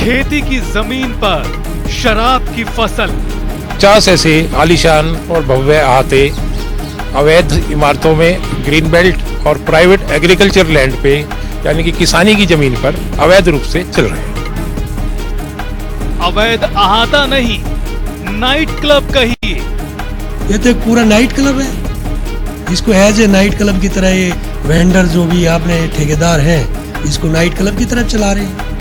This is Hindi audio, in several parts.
खेती की जमीन पर शराब की फसल। 50 ऐसे आलीशान और भव्य अहाते अवैध इमारतों में ग्रीन बेल्ट और प्राइवेट एग्रीकल्चर लैंड पे यानी कि किसानी की जमीन पर अवैध रूप से चल रहे हैं। अवैध अहाता नहीं, नाइट क्लब कहिए। ये तो एक पूरा नाइट क्लब है। इसको एज ए नाइट क्लब की तरह ये वेंडर जो भी आपने ठेकेदार हैं इसको नाइट क्लब की तरह चला रहे हैं।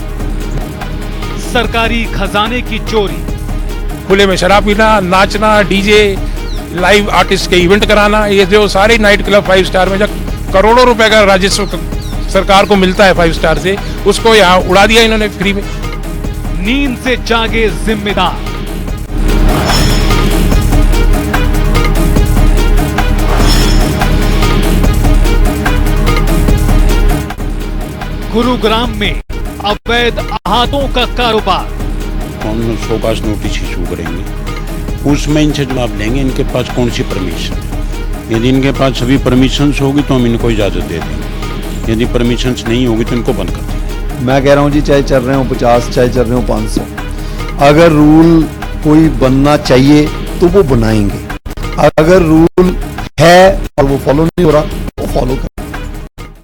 सरकारी खजाने की चोरी, खुले में शराब पीना, नाचना, डीजे, लाइव आर्टिस्ट के इवेंट कराना, ये जो सारे नाइट क्लब 5 स्टार में जब करोड़ों रुपए का राजस्व सरकार को मिलता है 5 स्टार से, उसको यहाँ उड़ा दिया इन्होंने फ्री में। नींद से जागे जिम्मेदार। गुरुग्राम में अवैध अहातों का कारोबार। हम शोकास नोटिस इशू करेंगे, उसमें इनसे जवाब लेंगे इनके पास कौन सी परमिशन है। यदि इनके पास सभी परमिशंस होगी तो हम इनको इजाज़त दे देंगे, यदि परमिशंस नहीं होगी तो इनको बंद कर देंगे। मैं कह रहा हूँ जी, चाहे चल रहे हो 50, चाहे चल रहे हो 500, अगर रूल कोई बनना चाहिए तो वो बनाएंगे। अगर रूल है और वो फॉलो नहीं हो रहा तो फॉलो कर।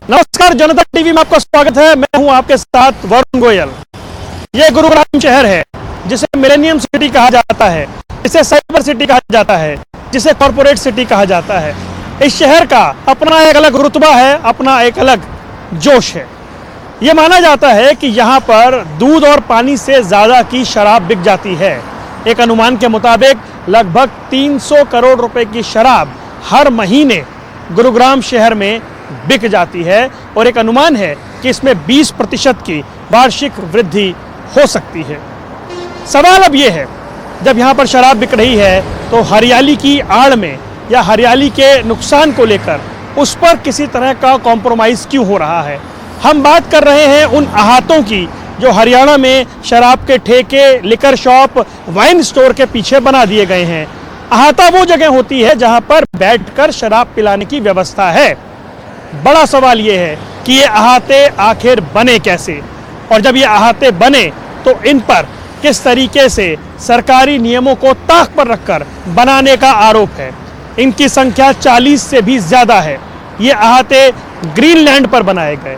नमस्कार, जनता टीवी में आपका स्वागत है। मैं हूं आपके साथ वरुण गोयल। ये गुरुग्राम शहर है जिसे मिलेनियम सिटी कहा जाता है, जिसे साइबर सिटी कहा जाता है, जिसे कॉर्पोरेट सिटी कहा जाता है। इस शहर का अपना एक अलग रुतबा है, अपना एक अलग जोश है। ये माना जाता है कि यहाँ पर दूध और पानी से ज्यादा की शराब बिक जाती है। एक अनुमान के मुताबिक लगभग 300 करोड़ रुपए की शराब हर महीने गुरुग्राम शहर में बिक जाती है और एक अनुमान है कि इसमें 20% की वार्षिक वृद्धि हो सकती है। सवाल अब यह है, जब यहाँ पर शराब बिक रही है तो हरियाली की आड़ में या हरियाली के नुकसान को लेकर उस पर किसी तरह का कॉम्प्रोमाइज़ क्यों हो रहा है। हम बात कर रहे हैं उन अहातों की जो हरियाणा में शराब के ठेके, लिकर शॉप, वाइन स्टोर के पीछे बना दिए गए हैं। अहाता वो जगह होती है जहाँ पर बैठकर शराब पिलाने की व्यवस्था है। बड़ा सवाल ये है कि ये अहाते आखिर बने कैसे, और जब ये अहाते बने तो इन पर किस तरीके से सरकारी नियमों को ताक पर रखकर बनाने का आरोप है। इनकी संख्या 40 से भी ज्यादा है। ये अहाते ग्रीन लैंड पर बनाए गए,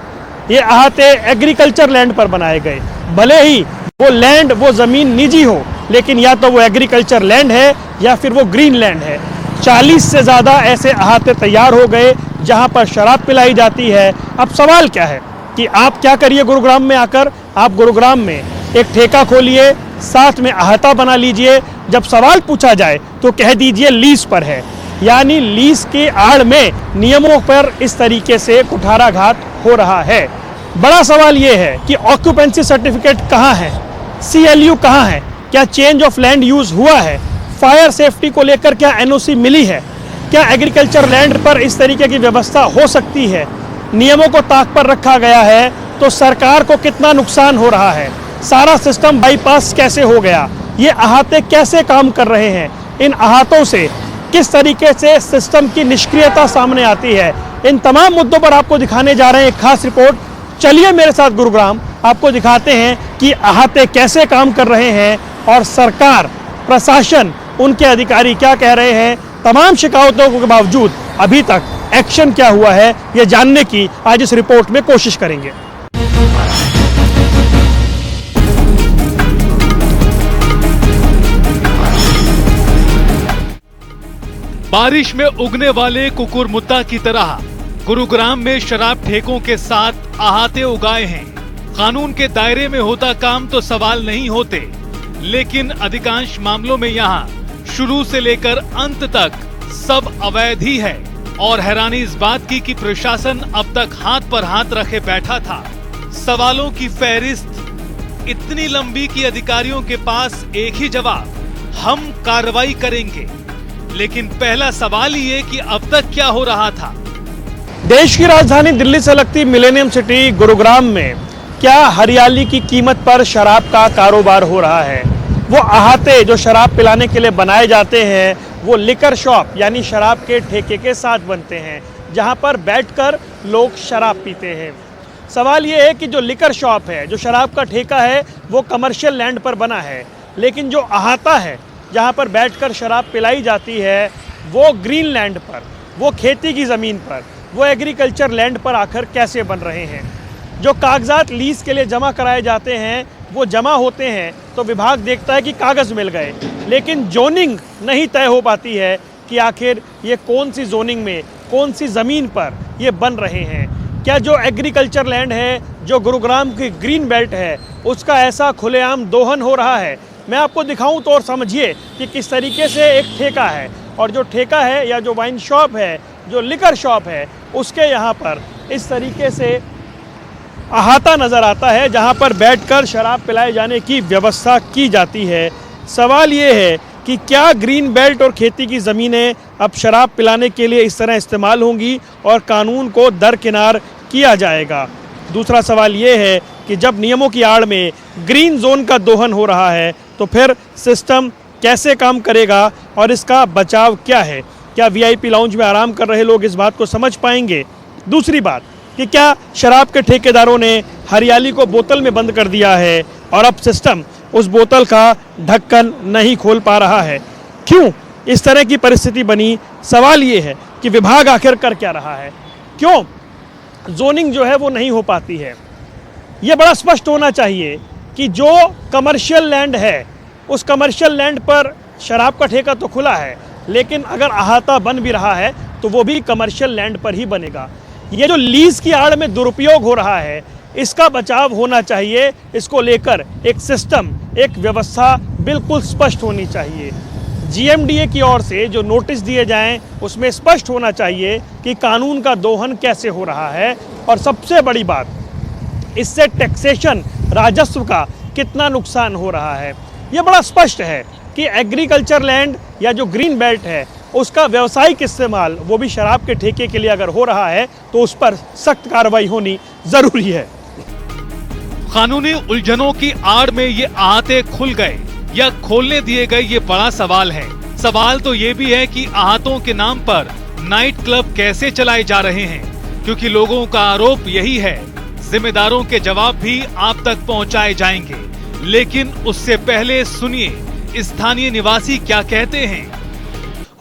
ये अहाते एग्रीकल्चर लैंड पर बनाए गए। भले ही वो लैंड, वो जमीन निजी हो, लेकिन या तो वो एग्रीकल्चर लैंड है या फिर वो ग्रीन लैंड है। 40 से ज्यादा ऐसे अहाते तैयार हो गए जहां पर शराब पिलाई जाती है। अब सवाल क्या है कि आप क्या करिए गुरुग्राम में आकर, आप गुरुग्राम में एक ठेका खोलिए, साथ में अहाता बना लीजिए। जब सवाल पूछा जाए तो कह दीजिए लीज पर है, यानी लीज के आड़ में नियमों पर इस तरीके से कुठाराघात हो रहा है। बड़ा सवाल ये है कि ऑक्यूपेंसी सर्टिफिकेट कहाँ है, CLU कहाँ है, क्या चेंज ऑफ लैंड यूज हुआ है, फायर सेफ्टी को लेकर क्या NOC मिली है, क्या एग्रीकल्चर लैंड पर इस तरीके की व्यवस्था हो सकती है। नियमों को ताक पर रखा गया है तो सरकार को कितना नुकसान हो रहा है, सारा सिस्टम बाईपास कैसे हो गया, ये अहाते कैसे काम कर रहे हैं, इन अहातों से किस तरीके से सिस्टम की निष्क्रियता सामने आती है। इन तमाम मुद्दों पर आपको दिखाने जा रहे हैं एक खास रिपोर्ट। चलिए मेरे साथ गुरुग्राम, आपको दिखाते हैं कि अहाते कैसे काम कर रहे हैं और सरकार, प्रशासन, उनके अधिकारी क्या कह रहे हैं। तमाम शिकायतों के बावजूद अभी तक एक्शन क्या हुआ है, ये जानने की आज इस रिपोर्ट में कोशिश करेंगे। बारिश में उगने वाले कुकुरमुत्ता की तरह गुरुग्राम में शराब ठेकों के साथ अहाते उगाए हैं। कानून के दायरे में होता काम तो सवाल नहीं होते, लेकिन अधिकांश मामलों में यहाँ शुरू से लेकर अंत तक सब अवैध ही है। और हैरानी इस बात की कि प्रशासन अब तक हाथ पर हाथ रखे बैठा था। सवालों की फहरिस्त इतनी लंबी कि अधिकारियों के पास एक ही जवाब, हम कार्रवाई करेंगे। लेकिन पहला सवाल ये कि अब तक क्या हो रहा था। देश की राजधानी दिल्ली से लगती मिलेनियम सिटी गुरुग्राम में क्या हरियाली की कीमत पर शराब का कारोबार हो रहा है। वो अहाते जो शराब पिलाने के लिए बनाए जाते हैं वो लिकर शॉप यानी शराब के ठेके के साथ बनते हैं, जहां पर बैठकर लोग शराब पीते हैं। सवाल ये है कि जो लिकर शॉप है, जो शराब का ठेका है, वो कमर्शियल लैंड पर बना है, लेकिन जो अहाता है जहाँ पर बैठकर शराब पिलाई जाती है वो ग्रीन लैंड पर, वो खेती की ज़मीन पर, वो एग्रीकल्चर लैंड पर आकर कैसे बन रहे हैं। जो कागजात लीज़ के लिए जमा कराए जाते हैं वो जमा होते हैं तो विभाग देखता है कि कागज़ मिल गए, लेकिन जोनिंग नहीं तय हो पाती है कि आखिर ये कौन सी जोनिंग में, कौन सी ज़मीन पर ये बन रहे हैं। क्या जो एग्रीकल्चर लैंड है, जो गुरुग्राम की ग्रीन बेल्ट है, उसका ऐसा खुलेआम दोहन हो रहा है। मैं आपको दिखाऊं तो और समझिए कि किस तरीके से एक ठेका है, और जो ठेका है या जो वाइन शॉप है, जो लिकर शॉप है, उसके यहाँ पर इस तरीके से अहाता नज़र आता है जहाँ पर बैठकर शराब पिलाए जाने की व्यवस्था की जाती है। सवाल ये है कि क्या ग्रीन बेल्ट और खेती की ज़मीनें अब शराब पिलाने के लिए इस तरह इस्तेमाल होंगी और कानून को दरकिनार किया जाएगा। दूसरा सवाल ये है कि जब नियमों की आड़ में ग्रीन जोन का दोहन हो रहा है तो फिर सिस्टम कैसे काम करेगा और इसका बचाव क्या है। क्या वीआईपी लाउंज में आराम कर रहे लोग इस बात को समझ पाएंगे। दूसरी बात कि क्या शराब के ठेकेदारों ने हरियाली को बोतल में बंद कर दिया है और अब सिस्टम उस बोतल का ढक्कन नहीं खोल पा रहा है। क्यों इस तरह की परिस्थिति बनी। सवाल ये है कि विभाग आखिर कर क्या रहा है, क्यों जोनिंग जो है वो नहीं हो पाती है। ये बड़ा स्पष्ट होना चाहिए कि जो कमर्शियल लैंड है, उस कमर्शियल लैंड पर शराब का ठेका तो खुला है, लेकिन अगर अहाता बन भी रहा है तो वो भी कमर्शियल लैंड पर ही बनेगा। ये जो लीज की आड़ में दुरुपयोग हो रहा है, इसका बचाव होना चाहिए। इसको लेकर एक सिस्टम, एक व्यवस्था बिल्कुल स्पष्ट होनी चाहिए। जीएमडीए की ओर से जो नोटिस दिए जाएं उसमें स्पष्ट होना चाहिए कि कानून का दोहन कैसे हो रहा है, और सबसे बड़ी बात, इससे टैक्सेशन, राजस्व का कितना नुकसान हो रहा है। ये बड़ा स्पष्ट है कि एग्रीकल्चर लैंड या जो ग्रीन बेल्ट है उसका व्यावसायिक इस्तेमाल, वो भी शराब के ठेके के लिए अगर हो रहा है तो उस पर सख्त कार्रवाई होनी जरूरी है। कानूनी उलझनों की आड़ में ये अहाते खुल गए या खोलने दिए गए, ये बड़ा सवाल है। सवाल तो ये भी है कि अहातों के नाम पर नाइट क्लब कैसे चलाए जा रहे हैं, क्योंकि लोगों का आरोप यही है। जिम्मेदारों के जवाब भी आप तक पहुंचाए जाएंगे, लेकिन उससे पहले सुनिए स्थानीय निवासी क्या कहते हैं।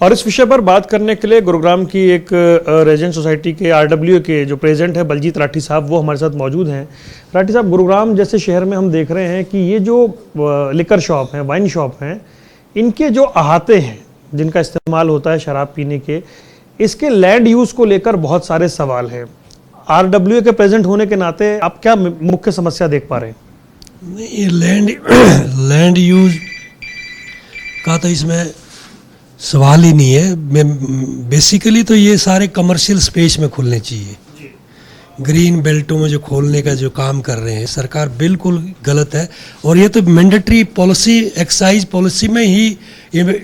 और इस विषय पर बात करने के लिए गुरुग्राम की एक रेजिडेंट सोसाइटी के आरडब्ल्यू के जो प्रेसिडेंट है बलजीत राठी साहब, वो हमारे साथ मौजूद हैं। राठी साहब, गुरुग्राम जैसे शहर में हम देख रहे हैं कि ये जो लिकर शॉप हैं, वाइन शॉप हैं, इनके जो अहाते हैं जिनका इस्तेमाल होता है शराब पीने के, इसके लैंड यूज़ को लेकर बहुत सारे सवाल हैं। आरडब्ल्यू के प्रेसिडेंट होने के नाते आप क्या मुख्य समस्या देख पा रहे हैं? नहीं, ये लैंड यूज का तो इसमें सवाल ही नहीं है। बेसिकली तो ये सारे कमर्शियल स्पेस में खुलने चाहिए। ग्रीन बेल्टों में जो खोलने का जो काम कर रहे हैं सरकार, बिल्कुल गलत है। और ये तो मैंडेटरी पॉलिसी, एक्साइज पॉलिसी में ही ये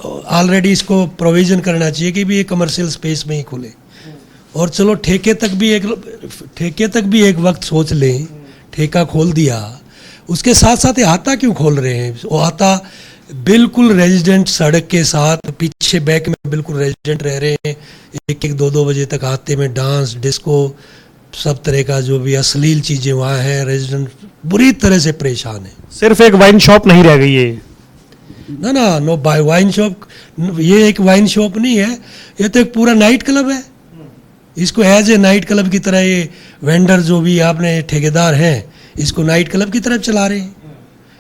ऑलरेडी इसको प्रोविजन करना चाहिए कि भी ये कमर्शियल स्पेस में ही खुले। और चलो ठेके तक भी एक वक्त सोच लें, ठेका खोल दिया, उसके साथ साथ ये अहाता क्यों खोल रहे हैं? वो अहाता बिल्कुल रेजिडेंट सड़क के साथ पीछे बैक में बिल्कुल रेजिडेंट रह रहे हैं। 1-2 बजे तक आते में डांस, डिस्को, सब तरह का जो भी अश्लील चीज़ें वहाँ हैं। रेजिडेंट बुरी तरह से परेशान है। सिर्फ एक वाइन शॉप नहीं रह गई है ना, नो बाय वाइन शॉप। ये एक वाइन शॉप नहीं है, ये तो एक पूरा नाइट क्लब है। इसको एज ए नाइट क्लब की तरह ये वेंडर जो भी आपने ठेकेदार हैं, इसको नाइट क्लब की तरह चला रहे हैं,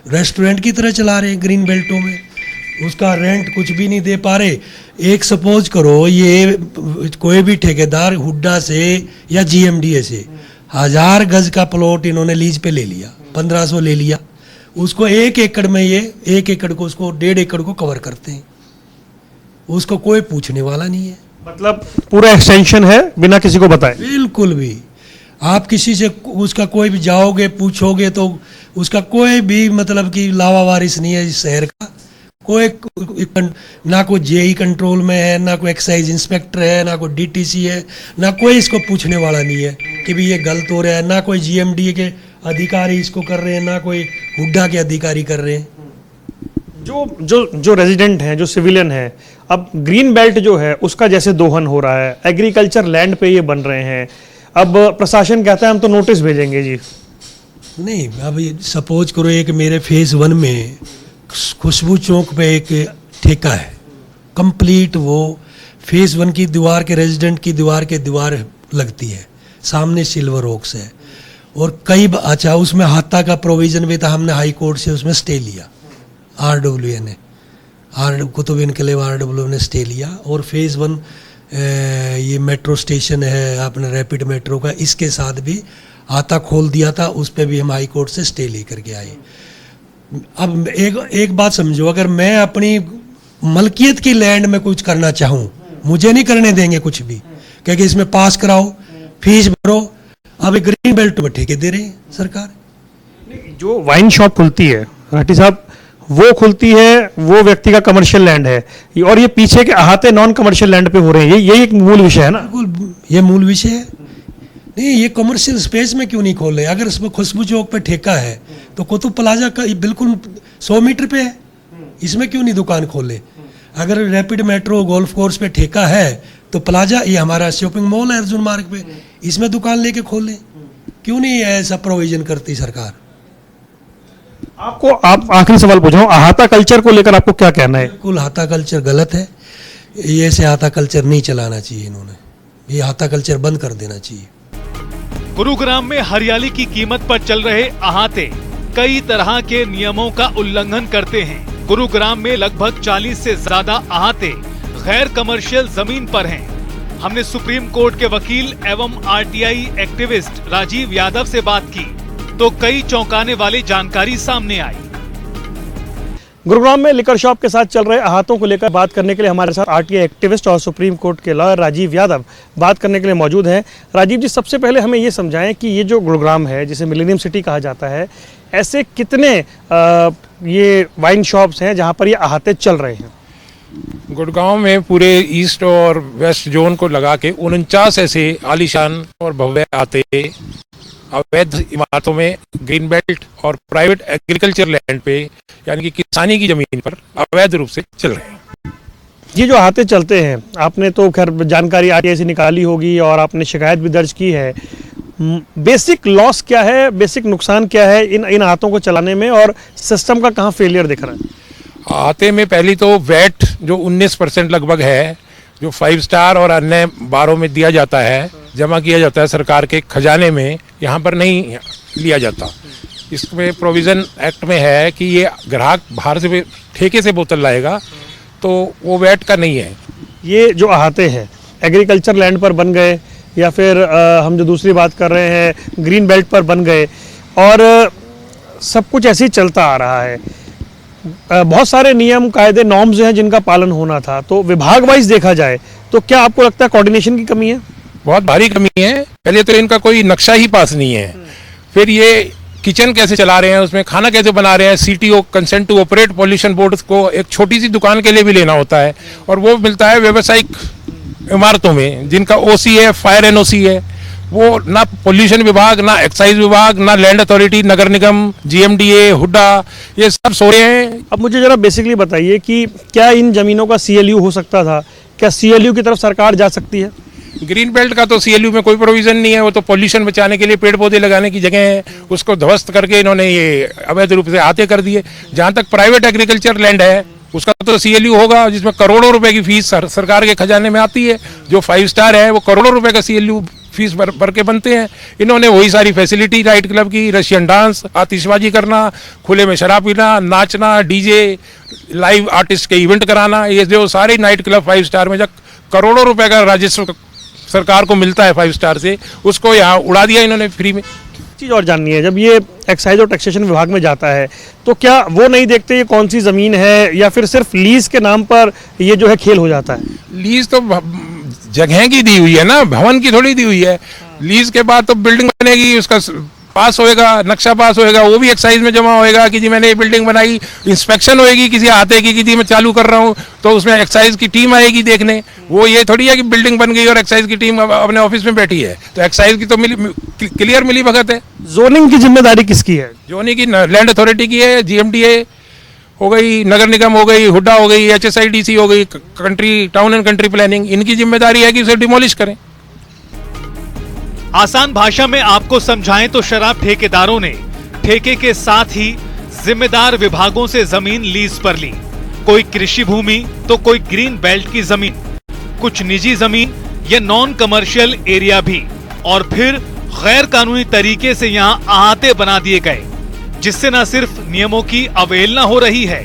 रेस्टोरेंट की तरह चला रहे हैं ग्रीन बेल्टों में। उसका रेंट कुछ भी नहीं दे पा रहे। एक सपोज करो, ये कोई भी ठेकेदार हुड्डा से या जीएमडीए से 1000 गज का प्लॉट इन्होंने लीज पे ले लिया, 1500 ले लिया, उसको 1 एकड़ में, ये 1 एकड़ को उसको 1.5 एकड़ को कवर करते हैं। उसको कोई पूछने वाला नहीं है। मतलब पूरा एक्सटेंशन है बिना किसी को बताए। बिल्कुल भी आप किसी से उसका कोई भी जाओगे पूछोगे तो उसका कोई भी मतलब कि लावा वारिस नहीं है इस शहर का। कोई ना कोई जेई कंट्रोल में है, ना कोई एक्साइज इंस्पेक्टर है, ना कोई डीटीसी है, ना कोई इसको पूछने वाला नहीं है कि भी ये गलत हो रहा है। ना कोई जीएमडीए के अधिकारी इसको कर रहे हैं, ना कोई हुड्डा के अधिकारी कर रहे हैं। जो रेजिडेंट हैं, जो सिविलियन हैं, अब ग्रीन बेल्ट जो है उसका जैसे दोहन हो रहा है, एग्रीकल्चर लैंड पे ये बन रहे हैं, अब प्रशासन कहता है हम तो नोटिस भेजेंगे जी। नहीं, अब सपोज करो एक मेरे फेज 1 में खुशबू चौक पे एक ठेका है, कंप्लीट वो फेज 1 की दीवार के रेजिडेंट की दीवार लगती है, सामने सिल्वर ओक्स है और अच्छा उसमें हाथा का प्रोविजन भी था, हमने हाई कोर्ट से उसमें स्टे लिया, RWA ने कुतुब इनकलाब RWA ने स्टे लिया। और फेज 1 ये मेट्रो स्टेशन है अपना रैपिड मेट्रो का, इसके साथ भी हाथा खोल दिया था, उस पर भी हम हाई कोर्ट से स्टे लेकर के आए। अब एक बात समझो, अगर मैं अपनी मलकियत की लैंड में कुछ करना चाहूँ, मुझे नहीं करने देंगे कुछ भी, क्योंकि इसमें पास कराओ, फीस भरो। अब ग्रीन बेल्ट में ठेके दे रहे हैं सरकार। जो वाइन शॉप खुलती है राठी साहब, वो खुलती है, वो व्यक्ति का कमर्शियल लैंड है, और ये पीछे के अहाते नॉन कमर्शियल लैंड पे हो रहे हैं, ये एक मूल विषय है ना। बिल्कुल, ये मूल विषय है। नहीं, ये कमर्शियल स्पेस में क्यों नहीं खोल रहे? अगर इसमें खुशबू चौक पे ठेका है तो कुतुब प्लाजा का बिल्कुल 100 मीटर पे है, इसमें क्यों नहीं दुकान खोले? अगर रैपिड मेट्रो गोल्फ कोर्स पे ठेका है तो प्लाजा, ये हमारा शॉपिंग मॉल है अर्जुन मार्ग पे, इसमें दुकान लेके खोल ले, क्यों नहीं ऐसा प्रोविजन करती सरकार? आपको आप आखिरी सवाल पूछूं, अहाता कल्चर को लेकर आपको क्या कहना है? बिल्कुल, हाथा कल्चर गलत है, ये ऐसे हाथा कल्चर नहीं चलाना चाहिए, इन्होंने ये हाथा कल्चर बंद कर देना चाहिए। गुरुग्राम में हरियाली की कीमत पर चल रहे अहाते कई तरह के नियमों का उल्लंघन करते हैं। गुरुग्राम में लगभग 40 से ज्यादा अहाते गैर कमर्शियल जमीन पर हैं। हमने सुप्रीम कोर्ट के वकील एवं RTI एक्टिविस्ट राजीव यादव से बात की तो कई चौंकाने वाली जानकारी सामने आई। गुरुग्राम में लिकर शॉप के साथ चल रहे अहातों को लेकर बात करने के लिए हमारे साथ RTI एक्टिविस्ट और सुप्रीम कोर्ट के लॉयर राजीव यादव बात करने के लिए मौजूद हैं। राजीव जी, सबसे पहले हमें ये समझाएं कि ये जो गुरुग्राम है, जिसे मिलेनियम सिटी कहा जाता है, ऐसे कितने ये वाइन शॉप्स हैं जहां पर ये अहाते चल रहे हैं? गुड़गांव में पूरे ईस्ट और वेस्ट जोन को लगा के 49 ऐसे आलीशान और भव्य आते अवैध इमारतों में ग्रीन बेल्ट और प्राइवेट एग्रीकल्चर लैंड पे, यानी कि किसानी की जमीन पर अवैध रूप से चल रहे हैं। ये जो अहाते चलते हैं, आपने तो खैर जानकारी RTI से निकाली होगी और आपने शिकायत भी दर्ज की है। बेसिक लॉस क्या है, बेसिक नुकसान क्या है इन अहातों को चलाने में, और सिस्टम का कहाँ फेलियर दिख रहा है? आते में पहली तो वैट जो 19% लगभग है, जो 5 स्टार और अन्य बारों में दिया जाता है, जमा किया जाता है सरकार के खजाने में, यहाँ पर नहीं लिया जाता। इसमें प्रोविज़न एक्ट में है कि ये ग्राहक बाहर से ठेके से बोतल लाएगा तो वो वैट का नहीं है। ये जो अहाते हैं एग्रीकल्चर लैंड पर बन गए, या फिर हम जो दूसरी बात कर रहे हैं ग्रीन बेल्ट पर बन गए, और सब कुछ ऐसे ही चलता आ रहा है। बहुत सारे नियम कायदे नॉर्म्स हैं जिनका पालन होना था, तो विभाग वाइज देखा जाए तो क्या आपको लगता है कोऑर्डिनेशन की कमी है? बहुत भारी कमी है। पहले तो इनका कोई नक्शा ही पास नहीं है, फिर ये किचन कैसे चला रहे हैं, उसमें खाना कैसे बना रहे हैं। CTO consent to operate pollution board को एक छोटी सी दुकान के लिए भी लेना होता है, और वो मिलता है व्यावसायिक इमारतों में जिनका OC है, फायर NOC है। वो ना पोल्यूशन विभाग, ना एक्साइज विभाग, ना लैंड अथॉरिटी, नगर निगम, GMDA, हुड्डा, ये सब सो रहे हैं। अब मुझे जरा बेसिकली बताइए कि क्या इन जमीनों का CLU हो सकता था? क्या CLU की तरफ सरकार जा सकती है? ग्रीन बेल्ट का तो CLU में कोई प्रोविजन नहीं है, वो तो पोल्यूशन बचाने के लिए पेड़ पौधे लगाने की जगह है, उसको ध्वस्त करके इन्होंने ये अवैध रूप से आते कर दिए। जहाँ तक प्राइवेट एग्रीकल्चर लैंड है उसका तो CLU होगा, जिसमें करोड़ों रुपए की फीस सरकार के खजाने में आती है। जो 5 स्टार है वो करोड़ों रुपए का CLU फीस भर के बनते हैं। इन्होंने वही सारी फैसिलिटी नाइट क्लब की, रशियन डांस, आतिशबाजी करना, खुले में शराब पीना, नाचना, DJ, लाइव आर्टिस्ट के इवेंट कराना, ये जो सारे नाइट क्लब 5 स्टार में जब करोड़ों रुपए का राजस्व सरकार को मिलता है 5 स्टार से, उसको यहाँ उड़ा दिया इन्होंने फ्री में। चीज़ और जाननी है, जब ये एक्साइज और टैक्सेशन विभाग में जाता है तो क्या वो नहीं देखते ये कौन सी ज़मीन है, या फिर सिर्फ लीज के नाम पर ये जो है खेल हो जाता है? लीज तो जगह की दी हुई है ना, भवन की थोड़ी दी हुई है। लीज के बाद तो बिल्डिंग बनेगी, उसका पास होएगा, नक्शा पास होएगा, वो भी एक्साइज में जमा होएगा कि जी मैंने ये बिल्डिंग बनाई। इंस्पेक्शन होएगी किसी आते की कि जी मैं चालू कर रहा हूँ, तो उसमें एक्साइज की टीम आएगी देखने। वो ये थोड़ी है कि बिल्डिंग बन गई और एक्साइज की टीम अपने ऑफिस में बैठी है। तो एक्साइज की तो क्लियर मिली भगत है। जोनिंग की जिम्मेदारी किसकी है? जोनिंग की लैंड अथॉरिटी की है, GMDA हो गई, नगर निगम हो गई, हुड्डा हो गई, HSIDC हो गई, country town and country planning, इनकी जिम्मेदारी है कि उसे डिमोलिश करें। आसान भाषा में आपको समझाएं तो शराब ठेकेदारों ने ठेके के साथ ही जिम्मेदार विभागों से जमीन लीज पर ली। कोई कृषि भूमि तो कोई ग्रीन बेल्ट की जमीन, कुछ निजी जमीन या नॉन कमर्शियल एरिया भी, और फिर गैर कानूनी तरीके से यहाँ अहाते बना दिए गए, जिससे न सिर्फ नियमों की अवहेलना हो रही है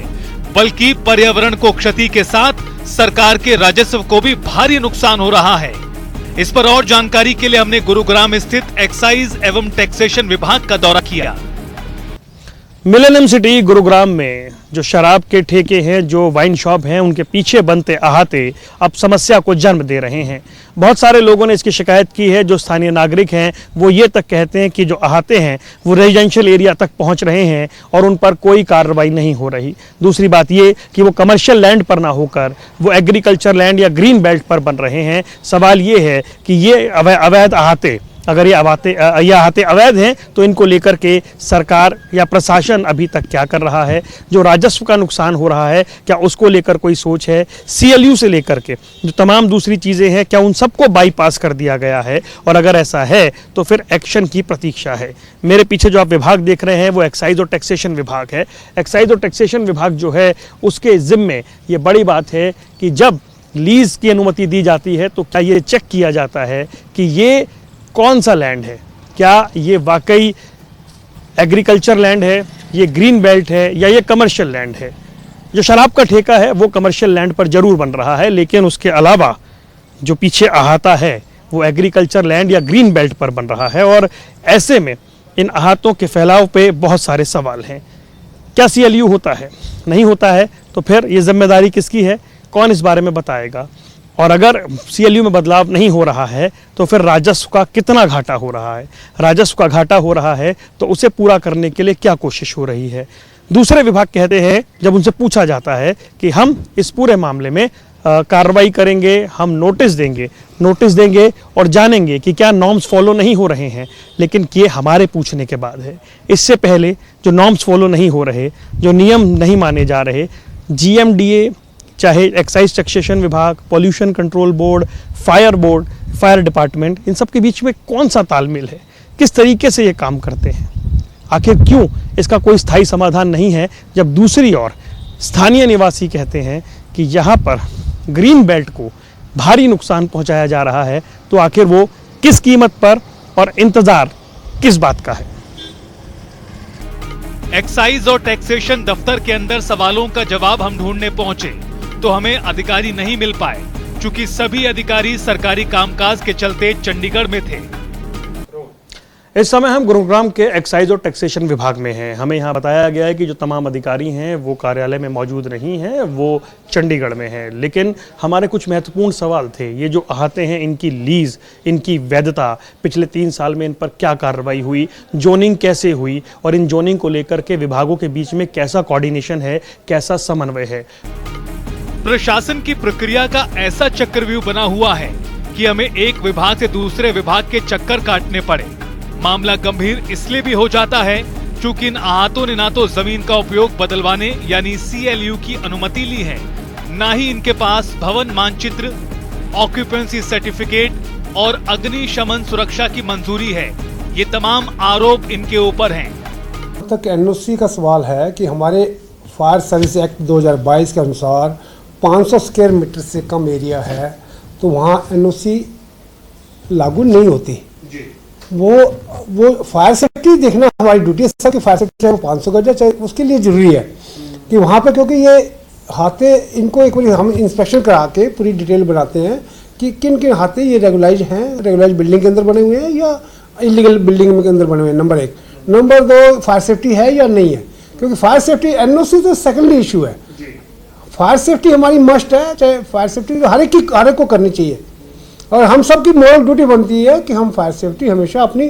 बल्कि पर्यावरण को क्षति के साथ सरकार के राजस्व को भी भारी नुकसान हो रहा है। इस पर और जानकारी के लिए हमने गुरुग्राम स्थित एक्साइज एवं टैक्सेशन विभाग का दौरा किया। मिलेनियम सिटी गुरुग्राम में जो शराब के ठेके हैं, जो वाइन शॉप हैं, उनके पीछे बनते अहाते अब समस्या को जन्म दे रहे हैं। बहुत सारे लोगों ने इसकी शिकायत की है। जो स्थानीय नागरिक हैं वो ये तक कहते हैं कि जो अहाते हैं वो रेजिडेंशियल एरिया तक पहुंच रहे हैं और उन पर कोई कार्रवाई नहीं हो रही। दूसरी बात ये कि वो कमर्शियल लैंड पर ना होकर वो एग्रीकल्चर लैंड या ग्रीन बेल्ट पर बन रहे हैं। सवाल ये है कि ये अवैध अहाते, अगर ये अहाते अवैध हैं तो इनको लेकर के सरकार या प्रशासन अभी तक क्या कर रहा है? जो राजस्व का नुकसान हो रहा है क्या उसको लेकर कोई सोच है? CLU से लेकर के जो तमाम दूसरी चीज़ें हैं क्या उन सबको बाईपास कर दिया गया है? और अगर ऐसा है तो फिर एक्शन की प्रतीक्षा है। मेरे पीछे जो आप विभाग देख रहे हैं वो एक्साइज और टैक्सेशन विभाग है। एक्साइज और टैक्सेशन विभाग जो है उसके जिम्मे ये बड़ी बात है कि जब लीज की अनुमति दी जाती है तो क्या ये चेक किया जाता है कि ये कौन सा लैंड है, क्या ये वाकई एग्रीकल्चर लैंड है, ये ग्रीन बेल्ट है या ये कमर्शियल लैंड है। जो शराब का ठेका है वो कमर्शियल लैंड पर जरूर बन रहा है, लेकिन उसके अलावा जो पीछे अहाता है वो एग्रीकल्चर लैंड या ग्रीन बेल्ट पर बन रहा है। और ऐसे में इन अहातों के फैलाव पे बहुत सारे सवाल हैं। क्या CLU होता है? नहीं होता है तो फिर ये जिम्मेदारी किसकी है? कौन इस बारे में बताएगा? और अगर CLU में बदलाव नहीं हो रहा है तो फिर राजस्व का कितना घाटा हो रहा है? राजस्व का घाटा हो रहा है तो उसे पूरा करने के लिए क्या कोशिश हो रही है? दूसरे विभाग कहते हैं, जब उनसे पूछा जाता है कि हम इस पूरे मामले में कार्रवाई करेंगे, हम नोटिस देंगे और जानेंगे कि क्या नॉर्म्स फॉलो नहीं हो रहे हैं, लेकिन ये हमारे पूछने के बाद है। इससे पहले जो नॉर्म्स फॉलो नहीं हो रहे, जो नियम नहीं माने जा रहे, GMDA चाहे एक्साइज टैक्सेशन विभाग, pollution control board, fire department, इन सब के बीच में कौन सा तालमेल है? किस तरीके से ये काम करते हैं? आखिर क्यों इसका कोई स्थायी समाधान नहीं है? जब दूसरी ओर स्थानीय निवासी कहते हैं कि यहाँ पर ग्रीन बेल्ट को भारी नुकसान पहुँचाया जा रहा है, तो आखिर वो किस कीमत पर और इंतजार किस बात का है? एक्साइज और टैक्सेशन दफ्तर के अंदर सवालों का जवाब हम ढूंढने पहुंचे तो हमें अधिकारी नहीं मिल पाए, क्योंकि सभी अधिकारी सरकारी कामकाज के चलते चंडीगढ़ में थे। इस समय हम गुरुग्राम के एक्साइज और टैक्सेशन विभाग में हैं। हमें यहाँ बताया गया है कि जो तमाम अधिकारी हैं वो कार्यालय में मौजूद नहीं हैं, वो चंडीगढ़ में हैं। लेकिन हमारे कुछ महत्वपूर्ण सवाल थे। ये जो अहाते हैं, इनकी लीज, इनकी वैधता, पिछले 3 साल में इन पर क्या कार्रवाई हुई, जोनिंग कैसे हुई और इन जोनिंग को लेकर के विभागों के बीच में कैसा कोऑर्डिनेशन है, कैसा समन्वय है। प्रशासन की प्रक्रिया का ऐसा चक्रव्यूह बना हुआ है कि हमें एक विभाग से दूसरे विभाग के चक्कर काटने पड़े। मामला गंभीर इसलिए भी हो जाता है क्योंकि इन अहातों ने ना तो जमीन का उपयोग बदलवाने यानी CLU की अनुमति ली है, ना ही इनके पास भवन मानचित्र, ऑक्यूपेंसी सर्टिफिकेट और अग्निशमन सुरक्षा की मंजूरी है। ये तमाम आरोप इनके ऊपर हैं। तक NOC का सवाल है कि हमारे फायर सर्विस एक्ट 2022 के अनुसार 500 स्क्वायर मीटर से कम एरिया है तो वहाँ NOC लागू नहीं होती जी। वो फायर सेफ्टी देखना हमारी ड्यूटी है। सबकी फायर सेफ्टी चाहे वो 500 गज चाहे उसके लिए ज़रूरी है कि वहाँ पर, क्योंकि ये हाथे इनको एक बार हम इंस्पेक्शन करा के पूरी डिटेल बनाते हैं कि किन किन हाथे ये रेगुलाइज हैं, रेगुलाइज बिल्डिंग के अंदर बने हुए हैं या इलीगल बिल्डिंग के अंदर बने हुए हैं। नंबर 1। नंबर 2, फायर सेफ्टी है या नहीं है, क्योंकि फायर सेफ्टी NOC तो सेकेंडरी इशू है। फायर सेफ्टी हमारी मस्ट है, चाहे फायर सेफ्टी हर एक को करनी चाहिए और हम सब की मॉरल ड्यूटी बनती है कि हम फायर सेफ्टी हमेशा अपनी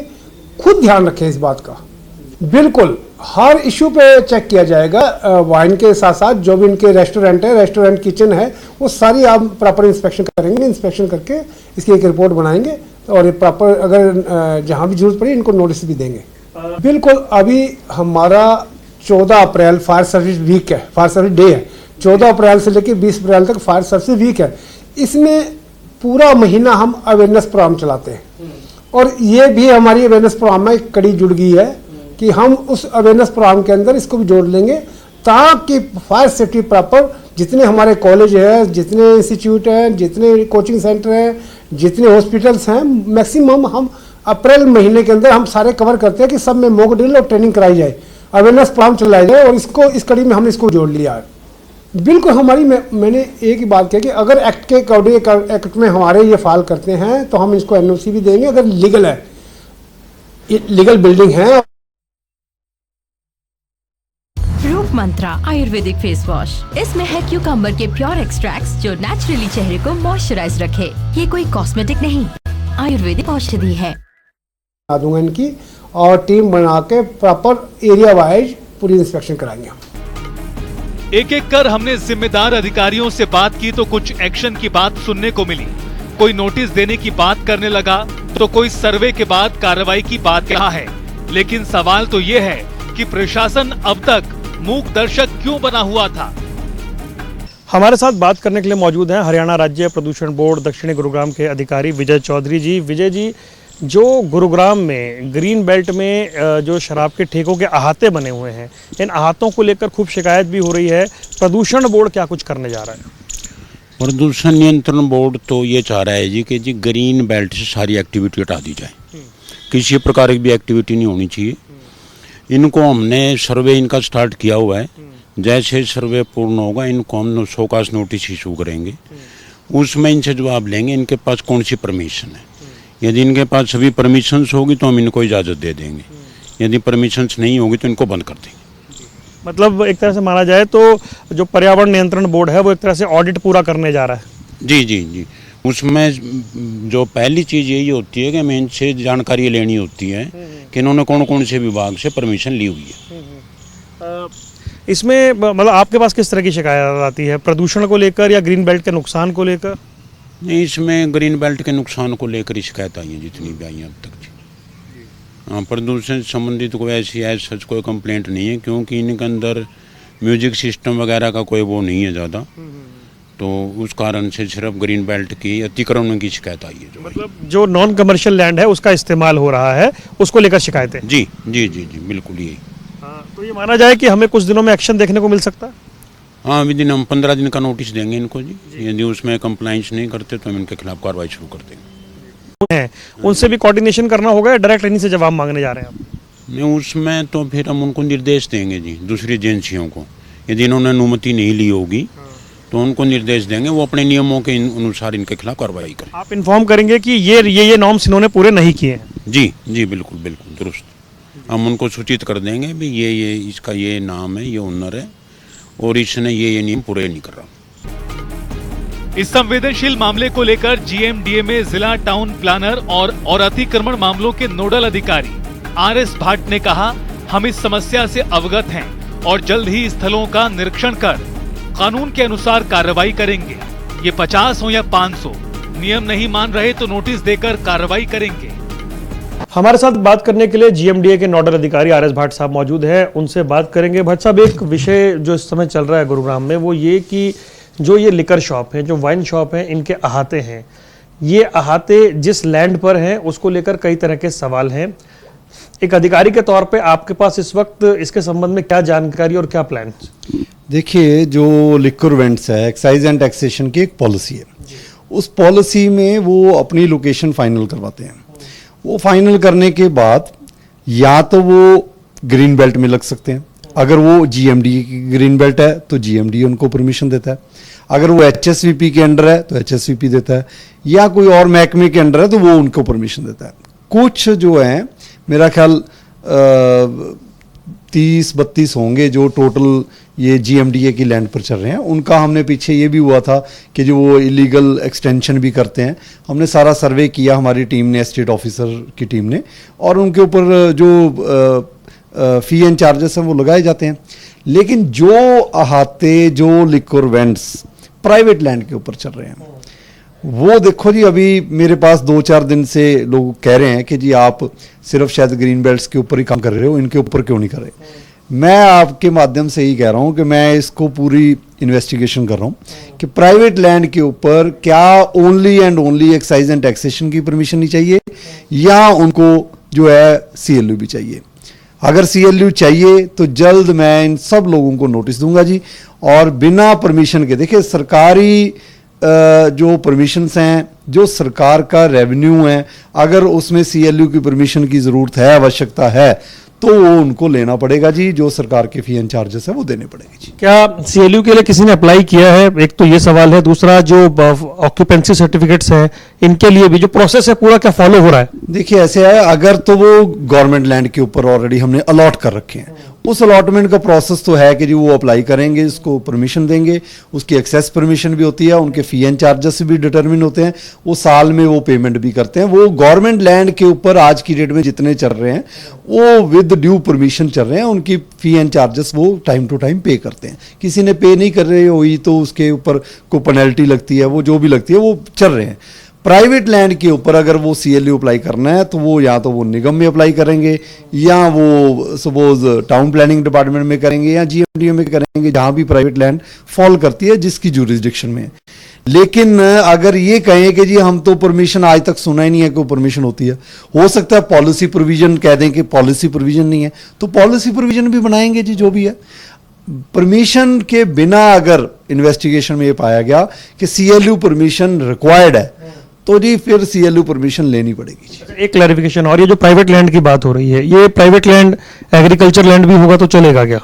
खुद ध्यान रखें इस बात का। बिल्कुल हर इशू पे चेक किया जाएगा। वाइन के साथ साथ जो भी इनके रेस्टोरेंट है, रेस्टोरेंट किचन है, वो सारी आप प्रॉपर इंस्पेक्शन करेंगे। इंस्पेक्शन करके इसकी एक रिपोर्ट बनाएंगे और ये प्रॉपर अगर जहाँ भी जरूरत पड़ी इनको नोटिस भी देंगे। बिल्कुल अभी हमारा 14 अप्रैल फायर सर्विस वीक है, फायर सर्विस डे है। 14 अप्रैल से लेकर 20 अप्रैल तक फायर सर्विस वीक है। इसमें पूरा महीना हम अवेयरनेस प्रोग्राम चलाते हैं और ये भी हमारी अवेयरनेस प्रोग्राम में एक कड़ी जुड़ गई है कि हम उस अवेयरनेस प्रोग्राम के अंदर इसको भी जोड़ लेंगे, ताकि फायर सेफ्टी प्रॉपर जितने हमारे कॉलेज है, जितने इंस्टीट्यूट हैं, जितने कोचिंग सेंटर हैं, जितने हॉस्पिटल्स हैं, मैक्सिमम हम अप्रैल महीने के अंदर हम सारे कवर करते हैं कि सब में मॉक ड्रिल और ट्रेनिंग कराई जाए, अवेयरनेस प्रोग्राम चलाया जाए, और इसको इस कड़ी में हमने इसको जोड़ लिया है। बिल्कुल हमारी मैंने एक ही बात कही कि अगर एक्ट के अकॉर्डिंग एक्ट में हमारे ये फाइल करते हैं तो हम इसको एनओसी भी देंगे, अगर लीगल है, लीगल बिल्डिंग है। रूप मंत्रा आयुर्वेदिक फेस वॉश, इसमें है क्यूकम्बर के प्योर एक्सट्रैक्ट्स जो नेचुरली चेहरे को मॉइस्चराइज रखे। ये कोई कॉस्मेटिक नहीं, आयुर्वेदिक औषधि है। बना दूंगा इनकी, और टीम बना के प्रॉपर एरिया वाइज पूरी इंस्पेक्शन कराएंगे हम। एक एक कर हमने जिम्मेदार अधिकारियों से बात की तो कुछ एक्शन की बात सुनने को मिली। कोई नोटिस देने की बात करने लगा तो कोई सर्वे के बाद कार्रवाई की बात कहा है। लेकिन सवाल तो ये है कि प्रशासन अब तक मूक दर्शक क्यों बना हुआ था। हमारे साथ बात करने के लिए मौजूद हैं हरियाणा राज्य प्रदूषण बोर्ड दक्षिणी गुरुग्राम के अधिकारी विजय चौधरी जी। विजय जी, जो गुरुग्राम में ग्रीन बेल्ट में जो शराब के ठेकों के अहाते बने हुए हैं, इन अहातों को लेकर खूब शिकायत भी हो रही है। प्रदूषण बोर्ड क्या कुछ करने जा रहा है? प्रदूषण नियंत्रण बोर्ड तो ये चाह रहा है जी कि जी ग्रीन बेल्ट से सारी एक्टिविटी हटा दी जाए, किसी प्रकार की भी एक्टिविटी नहीं होनी चाहिए। इनको हमने सर्वे इनका स्टार्ट किया हुआ है, जैसे सर्वे पूर्ण होगा इनको हम शोकास नोटिस इशू करेंगे, उसमें इनसे जवाब लेंगे इनके पास कौन सी परमिशन है। यदि इनके पास सभी परमिशंस होगी तो हम इनको इजाज़त दे देंगे, यदि परमिशंस नहीं होगी तो इनको बंद कर देंगे। मतलब एक तरह से माना जाए तो जो पर्यावरण नियंत्रण बोर्ड है वो एक तरह से ऑडिट पूरा करने जा रहा है। जी जी जी, उसमें जो पहली चीज़ यही होती है कि हमें इनसे जानकारी लेनी होती है कि इन्होंने कौन कौन से विभाग से परमिशन ली हुई है। इसमें मतलब आपके पास किस तरह की शिकायत आती है, प्रदूषण को लेकर या ग्रीन बेल्ट के नुकसान को लेकर? नहीं, इसमें ग्रीन बेल्ट के नुकसान को लेकर ही शिकायत आई है जितनी भी आई हैं अब तक जी। हाँ, प्रदूषण से संबंधित कोई ऐसी सच कोई कंप्लेंट नहीं है, क्योंकि इनके अंदर म्यूजिक सिस्टम वगैरह का कोई वो नहीं है ज़्यादा, तो उस कारण से सिर्फ ग्रीन बेल्ट की अतिक्रमण की शिकायत आई है। मतलब जो नॉन कमर्शियल लैंड है उसका इस्तेमाल हो रहा है, उसको लेकर शिकायतें? जी जी जी जी, बिल्कुल यही। तो ये माना जाए कि हमें कुछ दिनों में एक्शन देखने को मिल सकता है? हाँ, विद इन हम 15 दिन का नोटिस देंगे इनको जी। यदि उसमें कंप्लाइंस नहीं करते तो हम इनके खिलाफ कार्रवाई शुरू कर देंगे। उनसे भी कोऑर्डिनेशन करना होगा या डायरेक्ट इन्हीं से जवाब मांगने जा रहे हैं आप? नहीं, उसमें तो फिर हम उनको निर्देश देंगे जी, दूसरी एजेंसियों को। यदि इन्होंने अनुमति नहीं ली होगी तो उनको निर्देश देंगे, वो अपने नियमों के अनुसार इनके खिलाफ कार्रवाई करें। आप इन्फॉर्म करेंगे कि ये नॉर्म्स इन्होंने पूरे नहीं किए हैं? जी जी, बिल्कुल बिल्कुल दुरुस्त। हम उनको सूचित कर देंगे भी ये इसका ये नाम है, ये ओनर है और इसने ये नियम पूरे नहीं कर रहा। इस संवेदनशील मामले को लेकर जीएमडीए में जिला टाउन प्लानर और अतिक्रमण मामलों के नोडल अधिकारी आरएस भाट ने कहा, हम इस समस्या से अवगत हैं और जल्द ही स्थलों का निरीक्षण कर कानून के अनुसार कार्रवाई करेंगे। ये 50 हो या 500, नियम नहीं मान रहे तो नोटिस देकर कार्रवाई करेंगे। हमारे साथ बात करने के लिए जीएमडीए के नोडल अधिकारी आरएस भाट साहब मौजूद हैं, उनसे बात करेंगे। भाट साहब, एक विषय जो इस समय चल रहा है गुरुग्राम में वो ये कि जो ये लिकर शॉप है, जो वाइन शॉप है, इनके अहाते हैं, ये अहाते जिस लैंड पर हैं उसको लेकर कई तरह के सवाल हैं। एक अधिकारी के तौर पे आपके पास इस वक्त इसके संबंध में क्या जानकारी और क्या प्लान? देखिए, जो लिक्वर वेंट्स है, एक्साइज एंड टैक्सेशन की एक पॉलिसी है। उस पॉलिसी में वो अपनी लोकेशन फाइनल करवाते हैं। वो फाइनल करने के बाद या तो वो ग्रीन बेल्ट में लग सकते हैं, अगर वो जीएमडी की ग्रीन बेल्ट है तो जीएमडी उनको परमिशन देता है, अगर वो एचएसवीपी के अंडर है तो एचएसवीपी देता है, या कोई और महकमे के अंडर है तो वो उनको परमिशन देता है। कुछ जो है मेरा ख्याल 30-32 होंगे जो टोटल ये जीएमडीए की लैंड पर चल रहे हैं। उनका हमने पीछे ये भी हुआ था कि जो वो इलीगल एक्सटेंशन भी करते हैं, हमने सारा सर्वे किया हमारी टीम ने, एस्टेट ऑफिसर की टीम ने, और उनके ऊपर जो फी एंड चार्जेस हैं वो लगाए जाते हैं। लेकिन जो अहाते, जो लिक्वर वेंट्स प्राइवेट लैंड के ऊपर चल रहे हैं, वो देखो जी, अभी मेरे पास 2-4 दिन से लोग कह रहे हैं कि जी आप सिर्फ शायद ग्रीन बेल्ट्स के ऊपर ही काम कर रहे हो, इनके ऊपर क्यों नहीं कर रहे। मैं आपके माध्यम से ही कह रहा हूं कि मैं इसको पूरी इन्वेस्टिगेशन कर रहा हूँ कि प्राइवेट लैंड के ऊपर क्या only and only excise and taxation की परमिशन नहीं चाहिए या उनको जो है CLU भी चाहिए। अगर CLU चाहिए तो जल्द मैं इन सब लोगों को नोटिस दूंगा जी। और बिना परमिशन के, देखिए सरकारी जो परमिशंस हैं, जो सरकार का रेवेन्यू है, अगर उसमें CLU की परमिशन की ज़रूरत है, आवश्यकता है, तो वो उनको लेना पड़ेगा जी। जो सरकार के फी एंड चार्जेस है वो देने पड़ेंगे जी। क्या CLU के लिए किसी ने अप्लाई किया है? एक तो ये सवाल है, दूसरा जो ऑक्यूपेंसी सर्टिफिकेट्स हैं इनके लिए भी जो प्रोसेस है पूरा क्या फॉलो हो रहा है? देखिए ऐसे है, अगर तो वो गवर्नमेंट लैंड के ऊपर ऑलरेडी हमने अलॉट कर रखे हैं, उस अलॉटमेंट का प्रोसेस तो है कि जी वो अप्लाई करेंगे, इसको परमिशन देंगे, उसकी एक्सेस परमिशन भी होती है, उनके फी एंड चार्जेस भी डिटरमिन होते हैं, वो साल में वो पेमेंट भी करते हैं। वो गवर्नमेंट लैंड के ऊपर आज की डेट में जितने चल रहे हैं वो विद ड्यू परमिशन चल रहे हैं, उनकी फी एंड चार्जेस वो टाइम टू टाइम पे करते हैं। किसी ने पे नहीं कर रही हुई तो उसके ऊपर कोई पेनल्टी लगती है, वो जो भी लगती है वो चल रहे हैं। प्राइवेट लैंड के ऊपर अगर वो CLU अप्लाई करना है तो वो या तो वो निगम में अप्लाई करेंगे या वो सपोज टाउन प्लानिंग डिपार्टमेंट में करेंगे या GMDA में करेंगे, जहां भी प्राइवेट लैंड फॉल करती है जिसकी ज्यूरिसडिक्शन में है। लेकिन अगर ये कहें कि जी हम तो परमिशन, आज तक सुना ही नहीं है कि परमिशन होती है, हो सकता है पॉलिसी प्रोविजन कह दें कि पॉलिसी प्रोविजन नहीं है, तो पॉलिसी प्रोविजन भी बनाएंगे जी। जो भी है, परमिशन के बिना अगर इन्वेस्टिगेशन में ये पाया गया कि CLU परमिशन रिक्वायर्ड है तो जी फिर CLU परमिशन लेनी पड़ेगी जी। एक क्लैरिफिकेशन और, ये जो प्राइवेट लैंड की बात हो रही है, ये प्राइवेट लैंड एग्रीकल्चर लैंड भी होगा तो चलेगा क्या?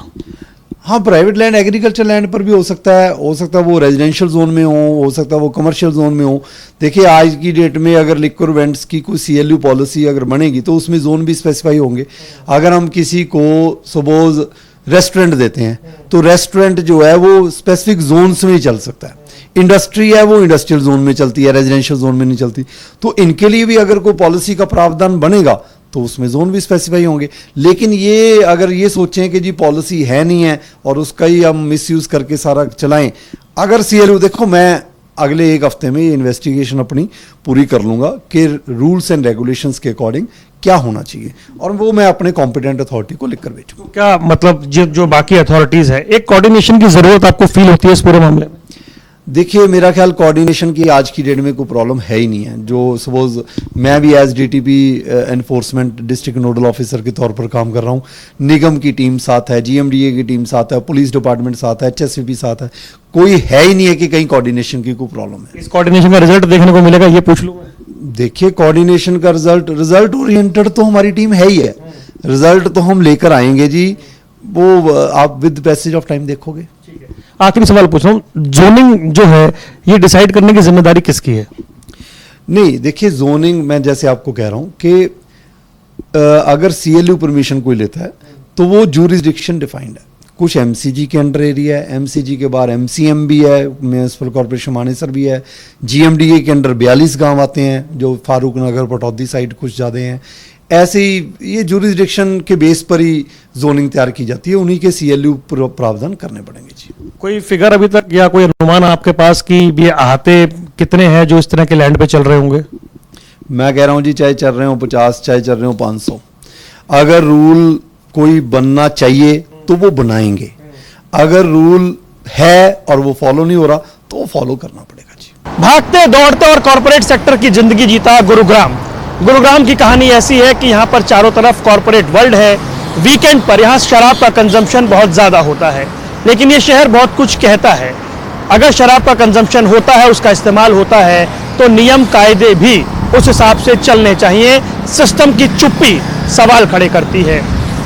हाँ, प्राइवेट लैंड एग्रीकल्चर लैंड पर भी हो सकता है वो रेजिडेंशियल जोन में हो सकता है वो कमर्शियल जोन में हो। देखिए आज की डेट में अगर लिक्विड इवेंट्स की कोई CLU पॉलिसी अगर बनेगी तो उसमें जोन भी स्पेसिफाई होंगे। अगर हम किसी को सपोज रेस्टोरेंट देते हैं तो रेस्टोरेंट जो है वो स्पेसिफिक जोन्स में ही चल सकता है। इंडस्ट्री है वो इंडस्ट्रियल जोन में चलती है, रेजिडेंशियल जोन में नहीं चलती। तो इनके लिए भी अगर कोई पॉलिसी का प्रावधान बनेगा तो उसमें जोन भी स्पेसिफाई होंगे। लेकिन ये अगर ये सोचें कि जी पॉलिसी है नहीं है और उसका ही हम मिसयूज करके सारा चलाएं, अगर CLU, देखो मैं अगले एक हफ्ते में ये इन्वेस्टिगेशन अपनी पूरी कर लूंगा कि रूल्स एंड रेगुलेशंस के अकॉर्डिंग क्या होना चाहिए और वो मैं अपने कॉम्पिटेंट अथॉरिटी को लिखकर भेजूंगा। क्या मतलब जो बाकी अथॉरिटीज है, एक कोऑर्डिनेशन की जरूरत आपको फील होती है इस पूरे मामले में? देखिए मेरा ख्याल कोऑर्डिनेशन की आज की डेट में कोई प्रॉब्लम है ही नहीं है। जो सपोज मैं भी as DTP enforcement district nodal officer के तौर पर काम कर रहा हूँ, निगम की टीम साथ है, GMDA की टीम साथ है, पुलिस डिपार्टमेंट साथ है, HSVP साथ है, कोई है ही नहीं है कि कहीं कोऑर्डिनेशन की कोई प्रॉब्लम है। इस कोऑर्डिनेशन का रिजल्ट देखने को मिलेगा, ये पूछ लूं मैं। देखिए कोऑर्डिनेशन का रिजल्ट ओरिएंटेड तो हमारी टीम है ही है, रिजल्ट तो हम लेकर आएंगे जी, वो आप विद पैसेज ऑफ टाइम देखोगे। आखिरी सवाल पूछ रहा हूँ, जोनिंग जो है ये डिसाइड करने की जिम्मेदारी किसकी है? नहीं देखिए जोनिंग, मैं जैसे आपको कह रहा हूँ कि अगर CLU परमिशन कोई लेता है तो वो ज्यूरिसडिक्शन डिफाइंड है। कुछ MCG के अंडर एरिया है, MCG के बाहर MCM भी है, म्यूनिसिपल कॉर्पोरेशन मानेसर भी है, GMDA के अंडर 42 गांव आते हैं जो फारूक नगर पटौदी साइड कुछ ज़्यादा हैं। ऐसे ही ये ज्यूरिसडिक्शन के बेस पर ही जोनिंग तैयार की जाती है, उन्हीं के CLU प्रावधान करने पड़ेंगे जी। कोई फिगर अभी तक या कोई अनुमान आपके पास कि ये अहाते कितने हैं जो इस तरह के लैंड पे चल रहे होंगे? मैं कह रहा हूँ जी, चाहे चल रहे हो 50, चाहे चल रहे हो 500, अगर रूल कोई बनना चाहिए तो वो बनाएंगे। अगर रूल है और वो फॉलो नहीं हो रहा तो वो फॉलो करना पड़ेगा जी। भागते दौड़ते और कॉर्पोरेट सेक्टर की जिंदगी जीता गुरुग्राम की कहानी ऐसी है कि यहाँ पर चारों तरफ कॉर्पोरेट वर्ल्ड है। वीकेंड पर यहाँ शराब का कंजम्पशन बहुत ज़्यादा होता है, लेकिन ये शहर बहुत कुछ कहता है। अगर शराब का कंजम्पशन होता है, उसका इस्तेमाल होता है, तो नियम कायदे भी उस हिसाब से चलने चाहिए। सिस्टम की चुप्पी सवाल खड़े करती है।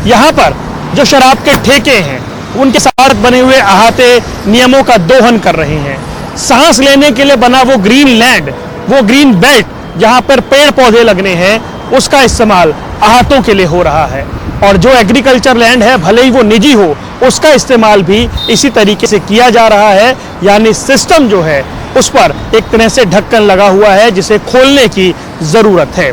यहाँ पर जो शराब के ठेके हैं उनके साथ बने हुए अहाते नियमों का दोहन कर रहे हैं। सांस लेने के लिए बना वो ग्रीन लैंड, वो ग्रीन बेल्ट जहां पर पेड़ पौधे लगने हैं, उसका इस्तेमाल अहातों के लिए हो रहा है। और जो एग्रीकल्चर लैंड है, भले ही वो निजी हो, उसका इस्तेमाल भी इसी तरीके से किया जा रहा है। यानी सिस्टम जो है उस पर एक तरह से ढक्कन लगा हुआ है जिसे खोलने की जरूरत है।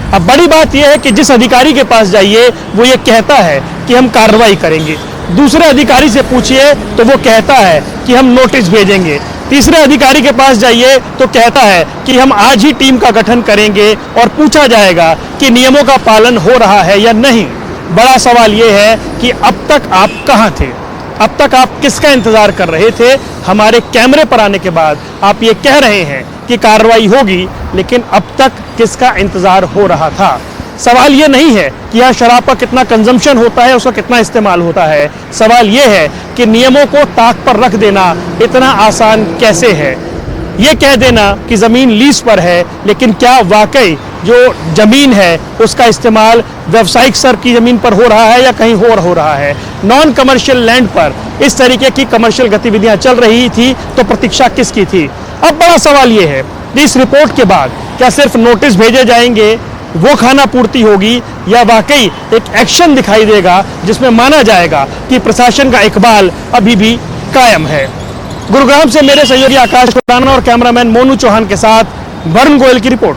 अब बड़ी बात यह है कि जिस अधिकारी के पास जाइए वो ये कहता है कि हम कार्रवाई करेंगे, दूसरे अधिकारी से पूछिए तो वो कहता है कि हम नोटिस भेजेंगे, तीसरे अधिकारी के पास जाइए तो कहता है कि हम आज ही टीम का गठन करेंगे और पूछा जाएगा कि नियमों का पालन हो रहा है या नहीं। बड़ा सवाल यह है कि अब तक आप कहां थे? अब तक आप किसका इंतजार कर रहे थे? हमारे कैमरे पर आने के बाद आप ये कह रहे हैं कि कार्रवाई होगी, लेकिन अब तक किसका इंतजार हो रहा था? सवाल ये नहीं है कि यहाँ शराब का कितना कंजम्पशन होता है, उसका कितना इस्तेमाल होता है। सवाल ये है कि नियमों को ताक पर रख देना इतना आसान कैसे है? ये कह देना कि ज़मीन लीज पर है, लेकिन क्या वाकई जो ज़मीन है उसका इस्तेमाल व्यावसायिक स्तर की ज़मीन पर हो रहा है या कहीं और हो रहा है? नॉन कमर्शियल लैंड पर इस तरीके की कमर्शियल गतिविधियां चल रही थी तो प्रतीक्षा किसकी थी? अब बड़ा सवाल ये है, इस रिपोर्ट के बाद क्या सिर्फ नोटिस भेजे जाएंगे, वो खाना पूर्ति होगी, या वाकई एक एक्शन दिखाई देगा जिसमें माना जाएगा कि प्रशासन का इकबाल अभी भी कायम है? गुरुग्राम से मेरे सहयोगी आकाश खुराना और कैमरामैन मोनू चौहान के साथ वरुण गोयल की रिपोर्ट।